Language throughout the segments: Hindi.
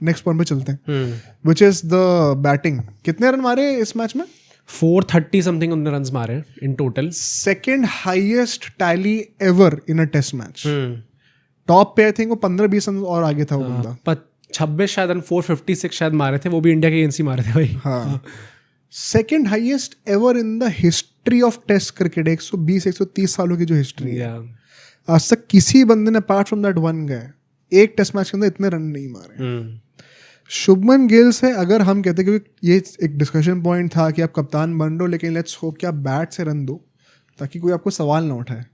नेक्स्ट पॉइंट पे चलते हैं, विच इज द बैटिंग. कितने रन मारे इस मैच में? 430 समथिंग उन्होंने रन्स मारे in total. Second highest tally ever in a test match. Top पे आई थिंक वो 15-20 रन और आगे था वो बंदा. 26 शायद रन 456 शायद मारे थे, वो भी इंडिया के एजेंसी मारे थे भाई. हाँ, second highest ever in the history of test cricket. 120-130 सालों की जो हिस्ट्री है, आज तक किसी बंदे ने अपार्ट फ्रॉम दैट वन गए एक टेस्ट मैच के अंदर इतने रन नहीं मारे. शुभमन गिल से अगर हम कहते हैं, क्योंकि ये एक डिस्कशन पॉइंट था कि आप कप्तान बन रहे हो, लेकिन लेट्स होप कि आप बैट से रन दो ताकि कोई आपको सवाल ना उठाए.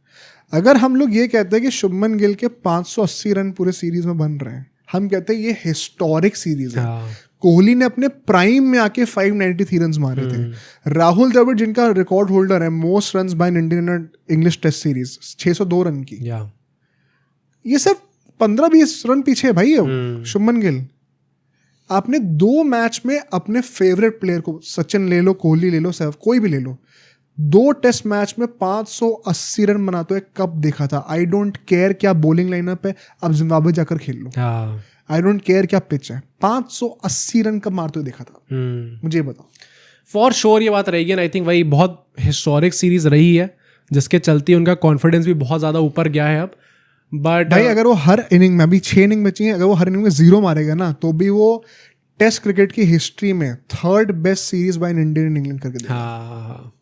अगर हम लोग ये कहते हैं कि शुभमन गिल के 580 रन पूरे सीरीज में बन रहे हैं, हम कहते हैं ये हिस्टोरिक सीरीज है. कोहली ने अपने प्राइम में आके 593 रन मारे थे. राहुल द्रविड़ जिनका रिकॉर्ड होल्डर है most run by an Indian English test series, 602 run की. ये सिर्फ 15-20 रन पीछे है भाई शुभमन गिल. आपने 2 मैच में अपने फेवरेट प्लेयर को, सचिन ले लो, कोहली ले लो, सहवाग, कोई भी ले लो, 2 टेस्ट मैच में 580 रन बनाते हुए कब देखा था? आई डोंट केयर क्या बॉलिंग लाइनअप है, अब जिम्बाब्वे जाकर खेल लो. आई डोंट केयर क्या पिच है, 580 रन कब मारते हुए देखा था? मुझे बताओ. फॉर श्योर ये बात रहेगी. आई थिंक वही बहुत हिस्टोरिक सीरीज रही है, जिसके चलते उनका कॉन्फिडेंस भी बहुत ज़्यादा ऊपर गया है अब. बट भाई अगर वो हर इनिंग में, अभी 6 इनिंग में चाहिए, अगर वो हर इनिंग में 0 मारेगा ना, तो भी वो टेस्ट क्रिकेट की हिस्ट्री में 3rd best series by an Indian in England करके देगा. हाँ,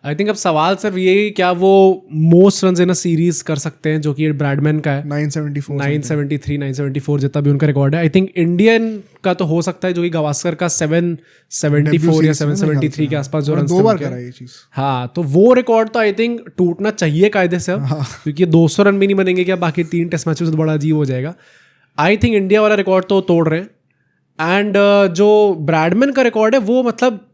आई थिंक अब सवाल सिर्फ यही, क्या वो most run in a series कर सकते हैं, जो कि ब्रैडमैन का है 973 974 जितना भी उनका रिकॉर्ड है. आई थिंक इंडियन का तो हो सकता है, जो कि गवास्कर का 774 या 773 के आसपास जो रन 2 बार करा ये चीज. हाँ, तो वो रिकॉर्ड तो आई थिंक टूटना चाहिए कायदे से अब, क्योंकि 200 रन भी नहीं बनेंगे क्या बाकी 3 टेस्ट मैचेस, तो बड़ा अजीब हो जाएगा. आई थिंक इंडिया वाला रिकॉर्ड तो तोड़ रहे हैं. एंड जो ब्रैडमैन का रिकॉर्ड है वो मतलब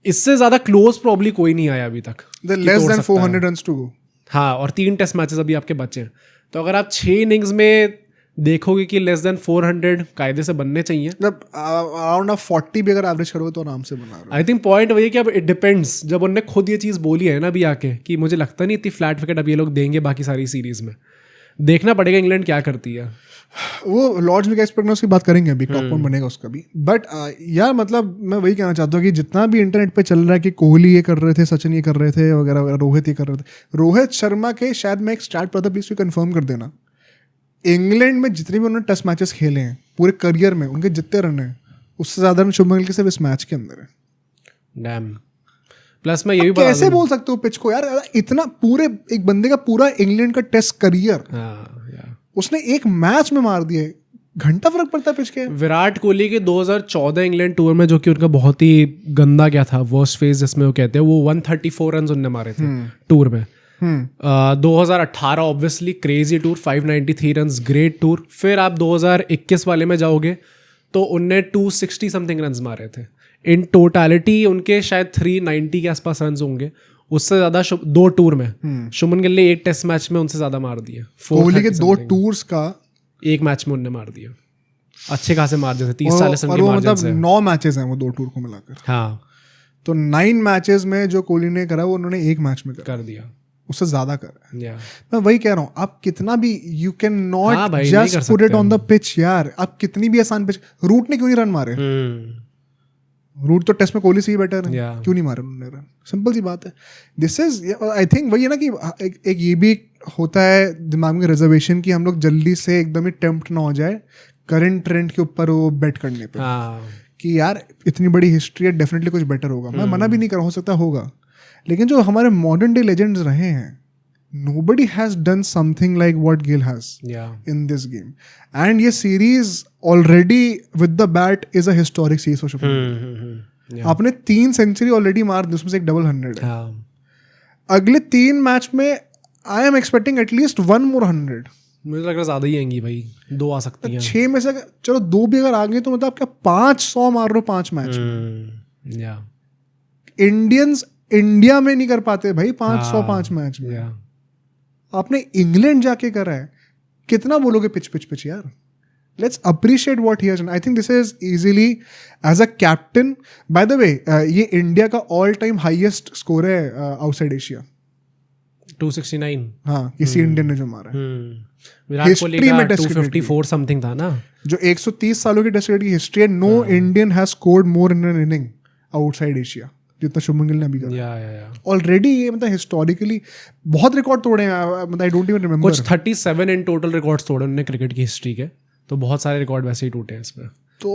इससे ज्यादा क्लोज प्रॉब्ली कोई नहीं आया अभी तक. Less than 400 runs to go. हाँ, और 3 टेस्ट मैचेस अभी आपके बचे हैं. तो अगर आप 6 इनिंग्स में देखोगे कि लेस देन 400 कायदे से बनने चाहिए, मतलब अराउंड 40 भी अगर एवरेज करोगे तो आराम से बना रहे हो. आई थिंक पॉइंट वही है कि अब इट डिपेंड्स. जब उन्होंने खुद ये चीज़ बोली है ना अभी आके, कि मुझे लगता नहीं इतनी फ्लैट विकेट अब ये लोग देंगे बाकी सारी सीरीज में. देखना पड़ेगा इंग्लैंड क्या करती है. वो लॉर्ड्स में एक्सपेक्ट उसकी बात करेंगे अभी, टॉप पॉइंट बनेगा उसका भी. बट यार मतलब मैं वही कहना चाहता हूँ कि जितना भी इंटरनेट पे चल रहा है कि कोहली ये कर रहे थे, सचिन ये कर रहे थे वगैरह वगैरह, रोहित ये कर रहे थे, रोहित शर्मा के शायद मैं एक स्टार्ट पर था, प्लीज कंफर्म कर देना, इंग्लैंड में जितने भी उन्होंने टेस्ट मैचेस खेले हैं पूरे करियर में, उनके जितने रन हैं उससे ज्यादा रन शुभमन गिल के सिर्फ इस मैच के अंदर है. डैम. प्लस मैं ये भी कैसे बोल सकते हो पिच को यार, इतना पूरे एक बंदे का पूरा इंग्लैंड का टेस्ट करियर उसने एक मैच में मार दिए. घंटा फर्क पड़ता है पिच के. विराट कोहली के 2014 इंग्लैंड टूर में, जो कि उनका बहुत ही गंदा गया था, वर्स्ट फेज जिसमें वो कहते हैं, वो 134 रन उनने मारे थे टूर में. 2018 obviously crazy tour, 593 run, great tour. फिर आप 2021 वाले में जाओगे तो उनने 260 समथिंग रन मारे थे. इन टोटलिटी उनके शायद 390 के आसपास रन होंगे. उससे ज्यादा 2 टूर में शुभमन गिल ने 1 टेस्ट मैच में उनसे ज्यादा मार दिए. कोहली के 2 टूर्स का 1 मैच में उनने मार दिया. अच्छे खासे मार्जिन थे, 30-40 रन के मार्जिन से. 9 मैचेस हैं वो 2 टूर को मिलाकर. हाँ, तो 9 मैचेस में जो कोहली ने करा वो उन्होंने 1 मैच में कर दिया. उससे ज्यादा कर रहा है. मैं वही कह रहा हूँ, आप कितना भी you can not just put it on the pitch यार. आप कितनी भी आसान पिच, रूट ने क्यों नहीं रन मारे? रूट तो टेस्ट में कोहली से ही बेटर है, क्यों नहीं मारे उन्होंने रन? सिंपल सी बात है. दिस इज आई थिंक वही है ना कि एक ये भी होता है दिमाग में रिजर्वेशन कि हम लोग जल्दी से एकदम ही टेम्प्ट ना हो जाए करंट ट्रेंड के ऊपर वो बेट करने पे, कि यार इतनी बड़ी हिस्ट्री है, डेफिनेटली कुछ बेटर होगा. मैं मना भी नहीं कर रहा, हो सकता होगा, लेकिन जो हमारे मॉडर्न डे लेजेंड्स रहे हैं, nobody has done something like what Gill has in this game. And ये series already with the bat is a historic series for Shubman. आपने 3 सेंचुरी ऑलरेडी मार दी, उसमें से एक डबल 100 है. अगले 3 मैच में I am expecting at least 1 more 100. मुझे लग रहा ज़्यादा ही आएंगी भाई, 2 आ सकती हैं. 6 में से चलो 2 भी अगर आ गए तो मतलब आप क्या 500 मार रहे हो 5 मैच में. इंडियंस इंडिया में नहीं कर पाते भाई 505 मैच में. आपने इंग्लैंड जाके करा है, कितना बोलोगे पिच पिच पिच यार. Let's appreciate what he has done. I think this is easily as a captain. By the way ये इंडिया का ऑल टाइम हाईएस्ट स्कोर है आउटसाइड एशिया. 269 हाँ किसी इंडियन ने जो मारा है विराट कोहली History का में Test cricket 254 समथिंग था ना। जो 130 सालों की टेस्ट क्रिकेट की हिस्ट्री है, no Indian has scored more in an inning outside Asia जितना शुभमन गिल ने अभी करा या ऑलरेडी। ये मतलब हिस्टोरिकली बहुत रिकॉर्ड तोड़े हैं, मतलब आई डोंट इवन रिमेंबर। कुछ 37 इन टोटल रिकॉर्ड्स तोड़े उन्होंने क्रिकेट की हिस्ट्री के, तो बहुत सारे रिकॉर्ड वैसे ही टूटे हैं इसमें। तो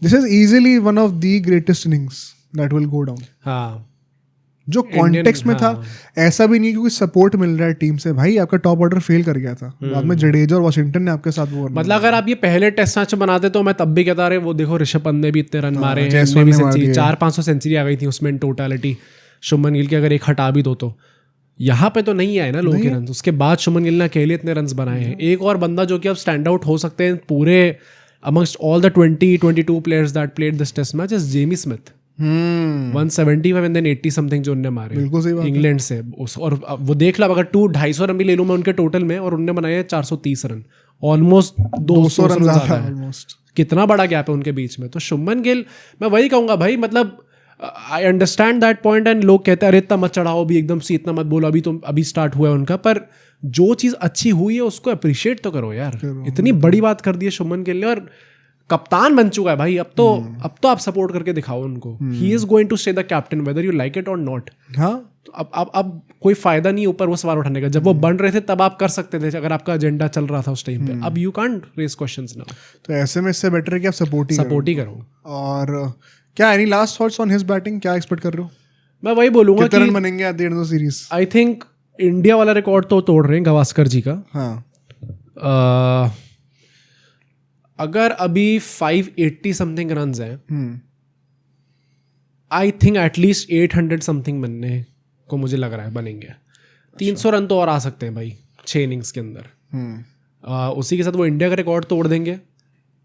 this is easily one of the greatest innings that will go down. हाँ जो कॉन्टेक्स्ट में था, ऐसा भी नहीं कि कोई सपोर्ट मिल रहा है टीम से, भाई आपका टॉप ऑर्डर फेल कर गया था, बाद में जडेजा और वॉशिंगटन ने आपके साथ वो मतलब अगर आप ये पहले टेस्ट मैच बनाते तो मैं तब भी कहता रहे वो देखो ऋषभ पंत ने भी इतने रन मारे हैं, जैसवाल ने मार दिए। 400-500 सेंचुरी आ गई थी उसमें इन टोटलिटी। शुभमन गिल की अगर एक हटा भी दो तो यहाँ पे तो नहीं आए ना लोगों के रन। उसके बाद शुभमन गिल ने अकेले इतने रन बनाए हैं। एक और बंदा जो कि अब स्टैंड आउट हो सकते हैं पूरे amongst all the 22 players that played this test match is Jamie Smith. 175 and then 80 something जो उनने मारे बिल्कुल सही बात इंग्लैंड से। और वो देख लो, अगर 250 रन भी ले लूँ मैं उनके टोटल में, और उनने बनाए 430 रन, ऑलमोस्ट 200 रन ज्यादा है। ऑलमोस्ट कितना बड़ा गैप है उनके बीच में। तो शुभमन गिल, मैं वही कहूंगा भाई, मतलब I understand that point. And लोग कहते हैं अरे इतना मत चढ़ाओ अभी, एकदम से इतना मत बोलो, अभी स्टार्ट हुआ है उनका। पर जो चीज़ अच्छी हुई है उसको अप्रिशिएट तो करो यार। इतनी बड़ी बात कर दी है शुभमन गिल ने, और कप्तान बन चुका है भाई। अब तो आप सपोर्ट करके दिखाओ उनको। He is going to stay the captain whether you like it और नॉट। हाँ तो अब कोई फायदा नहीं ऊपर वो सवाल उठाने का। जब वो बन रहे थे तब आप कर सकते थे, अगर आपका एजेंडा चल रहा था उस टाइम पे। अब you can't raise questions now. तो ऐसे में इससे बेटर है कि आप सपोर्ट ही करो। और क्या any last thoughts on his batting, क्या एक्सपेक्ट कर रहे हो? मैं वही बोलूंगा कितने कि रन बनेंगे at the end of the series? I think India वाला रिकॉर्ड तो तोड़ रहे हैं गावस्कर जी का। हाँ अगर अभी 580 समथिंग रन हैं, आई थिंक एटलीस्ट 800 समथिंग बनने को मुझे लग रहा है बनेंगे। 300 रन तो और आ सकते हैं भाई 6 इनिंग्स के अंदर। उसी के साथ वो इंडिया का रिकॉर्ड तोड़ देंगे।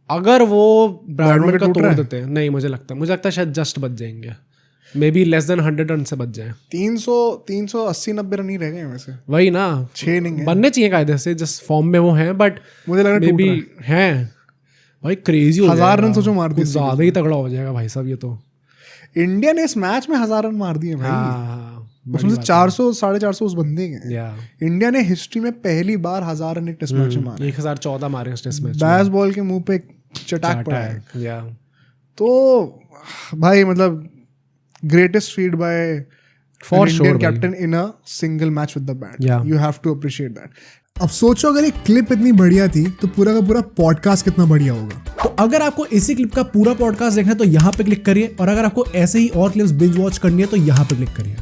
अगर वो ब्रैडमैन का तोड़ देते हैं, नहीं मुझे लगता है शायद जस्ट बच जाएंगे, may be less than 100 run से बच जाए। 380-90 रन ही रह गए वैसे। वही ना, 6 इनिंग बनने चाहिए कायदे से, जिस फॉर्म में वो हैं। बट मुझे लग रहा है मे बी हैं भाई, क्रेजी हो 1000 रन सोचो मार दिए, ज्यादा ही तगड़ा हो जाएगा भाई साहब ये तो। इंडिया ने इस मैच में 1000 रन मार दिए भाई। उसमें से 400-450 उस बंदे के। इंडिया ने हिस्ट्री में पहली बार 1000 रन एक टेस्ट मैच में मारे। 1014 मारे उस टेस्ट मैच। बैस बॉल के मुंह पे चटाक पड़ा है। तो भाई मतलब greatest feat by for Indian captain in a single match with the bat. You have to appreciate that. अब सोचो अगर एक क्लिप इतनी बढ़िया थी तो पूरा का पूरा पॉडकास्ट कितना बढ़िया होगा। तो अगर आपको इसी क्लिप का पूरा पॉडकास्ट देखना है तो यहाँ पे क्लिक करिए, और अगर आपको ऐसे ही और क्लिप्स बिंज वॉच करनी है तो यहाँ पे क्लिक करिए।